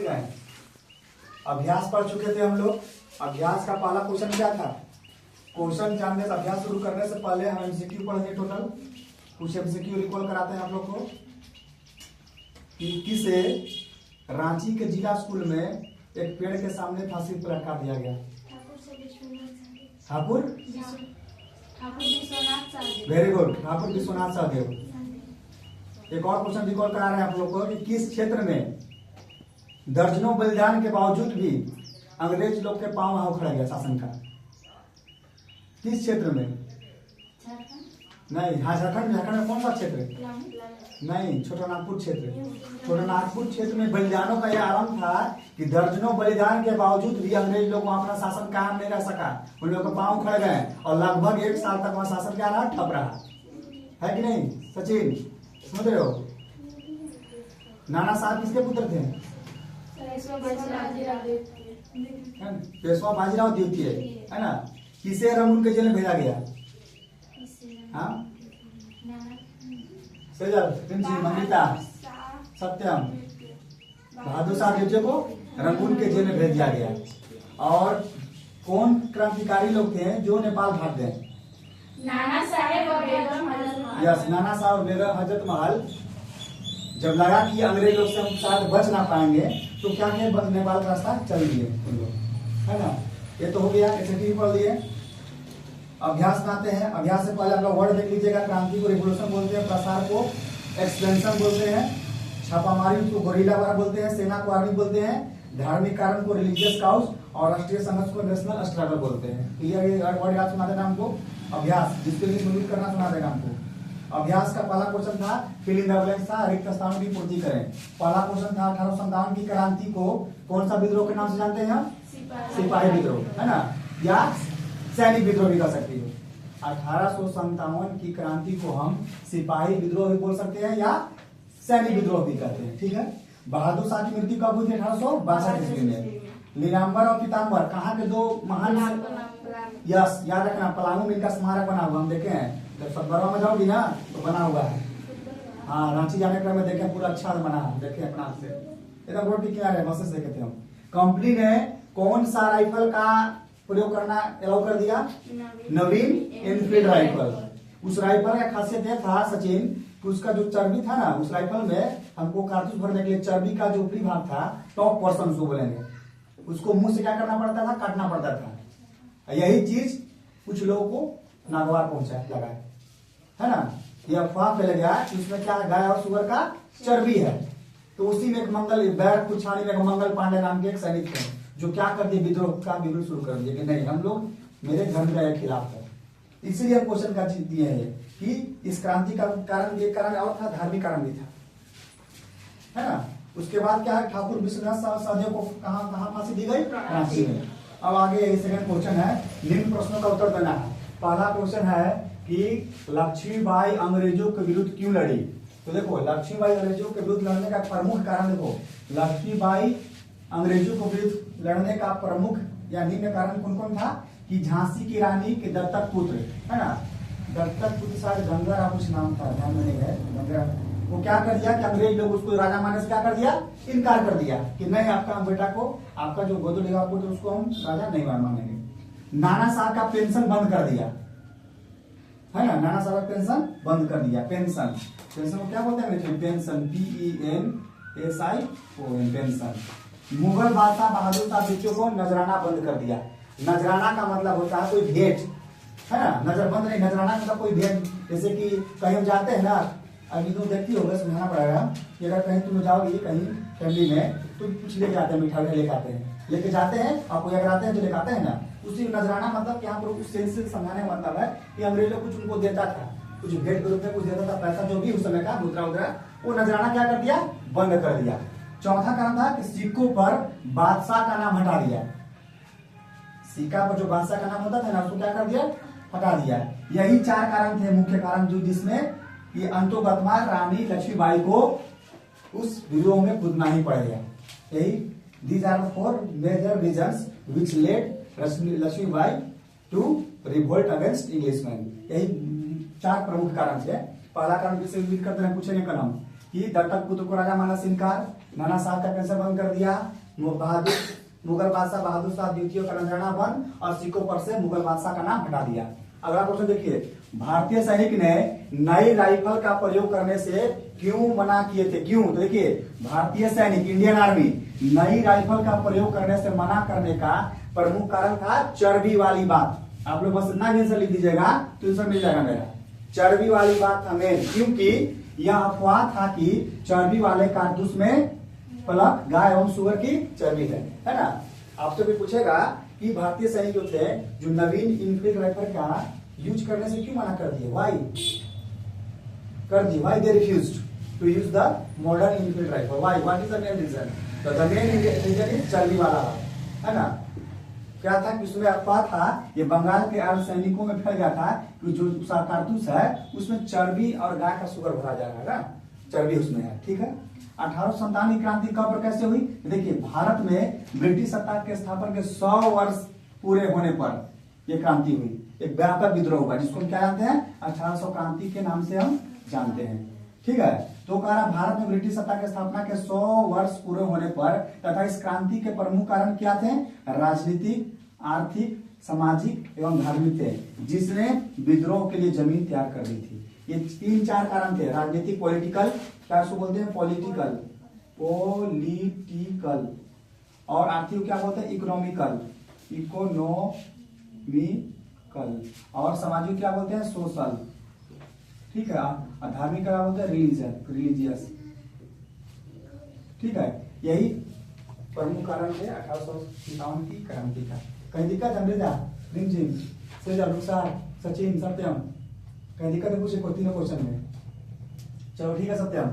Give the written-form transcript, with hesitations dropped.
गए। अभ्यास पढ़ चुके थे हम लोग। अभ्यास का पहला क्वेश्चन क्या था? क्वेश्चन जानने से, अभ्यास शुरू करने से पहले हम एमसीक्यू पढ़ेंगे। टोटल कुछ एमसीक्यू रिकॉल कराते हैं आप लोग को कि किसे रांची के जिला स्कूल में एक पेड़ के सामने फांसी पर लटका दिया गया? Thakur very good, Thakur Vishwanath Sahdev. एक और क्वेश्चन रिकॉल करा रहे हैं आप लोग को कि किस क्षेत्र में दर्जनों बलिदान के बावजूद भी अंग्रेज लोग के पांव वहां उखड़ गया शासन का? किस क्षेत्र में? नहीं, हाँ झारखंड में कौन सा क्षेत्र? नहीं, छोटा नागपुर क्षेत्र। छोटा नागपुर क्षेत्र में बलिदानों का यह आरंभ था कि दर्जनों बलिदान के बावजूद भी अंग्रेज लोग वहां अपना शासन कायम नहीं रह सका। उन लोगों के पांव उखड़ गए और लगभग 1 साल तक वहां शासन क्या रहा? ठप रहा है कि नहीं? सचिन समझ रहे हो? नाना साहब किसके पुत्र थे? पेशवा बाजीराव द्वितीय, है ना? किसे रंगून के जेल में भेजा गया? हाँ, मंगिता, सत्यम, बहादुर शाह द्वितीय को रंगून के जेल में भेज दिया गया। और कौन क्रांतिकारी लोग थे जो नेपाल भाग गए? नाना साहेब और बेगम हजरत महल। यस, नाना साहब और बेगम हजरत महल। जब लगा कि अंग्रेज लोग से हम शायद बच ना पाएंगे तो क्या किए? नेपाल का रास्ता चल दिए उन लोग, है ना? ये तो हो गया, ऐसे पढ़ लिए। अभ्यास में आते हैं। अभ्यास से पहले आप लोग वर्ड देख लीजिएगा। क्रांति को रिवोल्यूशन बोलते हैं, प्रसार को एक्सपेंशन बोलते हैं, छापामारी को गोरिल्ला वार बोलते हैं, सेना को आर्मी बोलते हैं, धार्मिक कारण को रिलीजियस काउज और राष्ट्रीय संघर्ष को नेशनल स्ट्रगल बोलते हैं। क्लियर? ये वर्ड याद सुना देना हमको। अभ्यास जिसके लिए सुनिश्चित करना सुना देगा हमको। अभ्यास का पहला क्वेश्चन था फिल इन द ब्लैंक्स था, रिक्त स्थानों की पूर्ति करें। पहला क्वेश्चन था 1857 की क्रांति को कौन सा विद्रोह के नाम से जानते हैं हम? सिपाही विद्रोह, है ना? या सैनिक विद्रोह भी कह सकती हो। 1857 की क्रांति को हम सिपाही विद्रोह भी बोल सकते हैं या सैनिक विद्रोह भी कहते हैं, ठीक है? बहादुर शाह की मृत्यु कब हुई थी? 1862 ईस्वी में। नीलांबर और पीताम्बर कहाँ के दो महान? यस, याद रखना, पलामू में इनका स्मारक बना हुआ हम देखे हैं। जब सतबरवा में जाओगी ना तो बना हुआ है। हाँ, रांची जाने क्रम में देखे, पूरा अच्छा बना है, देखे अपना से एकदम रोड क्या है, बसेस देखे थे हम। कंपनी ने कौन सा राइफल का प्रयोग करना अलाउ कर दिया? नवीन एनफील्ड राइफल। उस राइफल का खासियत यह था सचिन कि उसका जो चर्बी था ना, उस राइफल में हमको कारतूस भरने के लिए चर्बी का जो ऊपरी भाग था, टॉप पोर्शन उसको बोलेंगे, उसको मुंह से क्या करना पड़ता था? काटना पड़ता था। यही चीज कुछ लोगों को नागवार पहुंचा लगा, है ना? यह अफवाह फैल गया कि उसमें क्या गाय और सुअर का चर्बी है। तो उसी में एक मंगल बैर कुछाड़ी में मंगल पांडे नाम के एक सैनिक थे जो क्या कर दिए? विद्रोह का विरोध शुरू कर दिया कि नहीं, हम लोग मेरे धर्म का खिलाफ है। इसीलिए क्वेश्चन का दिए है कि इस क्रांति का कारण एक कारण और था, धार्मिक कारण भी था, है ना? उसके बाद क्या है? ठाकुर विश्वनाथ सहदेव को कहाँ फांसी दी गई? रांची में। अब आगे सेकंड क्वेश्चन है, निम्न प्रश्नों का उत्तर देना है। पहला क्वेश्चन है कि लक्ष्मीबाई अंग्रेजों के विरुद्ध क्यों लड़ी? तो देखो, लक्ष्मीबाई अंग्रेजों के विरुद्ध लड़ने का प्रमुख कारण देखो, लक्ष्मीबाई अंग्रेजों के विरुद्ध लड़ने का प्रमुख या निम्न कारण कौन कौन था? कि झांसी की रानी के दत्तक पुत्र, है ना? दत्तक पुत्र शायद गंगाराम कुछ नाम था, ध्यान में नहीं है। गंगाराम वो क्या कर दिया कि अंग्रेज लोग उसको राजा मानने से क्या कर दिया? इनकार कर दिया कि नहीं, आपका बेटा को, आपका जो गोद लेगा पुत्र, उसको हम राजा नहीं मानेंगे। नाना साहब का पेंशन बंद कर दिया, है ना? नाना साहब का पेंशन बंद कर दिया। पेंशन को क्या बोलते हैं? Pension, PENSION, pension. मुगल बादशाह बहादुर शाह द्वितीय को नजराना बंद कर दिया। नजराना का मतलब होता है कोई भेंट, है ना? नजर बंद नहीं, नजराना मतलब कोई भेंट। जैसे कि कहीं हम जाते हैं ना, अभी तुम देखती होगा, समझाना पड़ेगा कि अगर कहीं तुम जाओगी कहीं फैमिली में तो कुछ लेके आते हैं, मिठाई लेके आते हैं, लेके जाते हैं, आप कोई अगर आते हैं तो लेके आते हैं ना, उसी नजराना मतलब यहाँ पर उस सेंस से समझाने का मतलब है कि अंग्रेज लोग कुछ उनको देता था, कुछ भेंट के रूप में कुछ देता था, पैसा जो भी उस समय का मुद्रा उद्रा, वो नजराना क्या कर दिया? बंद कर दिया। चौथा कारण था कि सिक्कों पर बादशाह का नाम हटा दिया। सिक्का पर जो बादशाह का नाम होता था ना, उसको क्या कर दिया? हटा दिया। यही 4 कारण थे, मुख्य कारण, जो जिसमें ये अंतोगत्मा रानी लक्ष्मीबाई को उस विद्रोह में कूदना ही पड़ गया। यही these are the 4 major reasons which led Lakshmibai to revolt against Englishman. यही 4 प्रमुख कारण थे। पहला कारण विषय पूछेंगे कल हम कि दत्तक पुत्र को राजा माना से इनकार, नाना साहब का पेंशन बंद कर दिया, मुगल बादशाह बहादुर शाह द्वितीय का नजराना बंद और सिक्कों पर से मुगल बादशाह का नाम हटा दिया। अगला क्वेश्चन देखिए, भारतीय सैनिक ने नई राइफल का प्रयोग करने से क्यों मना किए थे? क्यों? तो देखिए, भारतीय सैनिक इंडियन आर्मी नई राइफल का प्रयोग करने से मना करने का प्रमुख कारण था चर्बी वाली बात। आप लोग बस इतना आंसर लिख दीजिएगा तो आंसर मिल जाएगा मेरा। चर्बी वाली बात था मेन, क्योंकि यह अफवाह था कि चर्बी वाले कारतूस में पलक गाय एवं सुअर की चर्बी है ना। आपसे भी पूछेगा कि भारतीय सैनिक जो थे जो नवीन इनफील्ड राइफल का यूज करने से क्यों मना कर दिए? Why they refused to use the modern Enfield rifle? What is the main reason? तो द मेन रीजन इज चर्बी वाला है ना। क्या था कि उसमें अफवाह था, ये बंगाल के अर्ध सैनिकों में फैल गया था कि जो कारतूस है उसमें चर्बी और गाय का शुगर भरा जा रहा है ना, चर्बी उसमें है। ठीक है, 1857 की क्रांति कब और कैसे हुई? देखिए, भारत में ब्रिटिश सत्ता के स्थापन के 100 वर्ष पूरे होने पर यह क्रांति हुई। एक व्यापक विद्रोह हुआ जिसको हम क्या जानते हैं? 1800 क्रांति के नाम से हम जानते हैं। ठीक है, तो कह रहा भारत में ब्रिटिश सत्ता की स्थापना के 100 वर्ष पूरे होने पर तथा इस क्रांति के प्रमुख कारण क्या थे? राजनीतिक, आर्थिक, सामाजिक एवं धार्मिक थे, जिसने विद्रोह के लिए जमीन तैयार कर दी थी। ये 3-4 कारण थे। राजनीतिक, पॉलिटिकल, क्या उसको बोलते हैं? पॉलिटिकल, और आर्थिक क्या बोलते हैं? इकोनॉमिकल, और सामाजिक क्या बोलते हैं? सोशल। ठीक है, और धार्मिक क्या बोलते हैं? रिलीजियस। ठीक है, यही प्रमुख कारण थे 1857 की क्रांति का। कहीं दिक्कत है? रिमझिम, सेजल, रुखसार, सचिन, सत्यम, कहीं दिक्कत है? पूछे को तीनों क्वेश्चन में। चलो ठीक है सत्यम।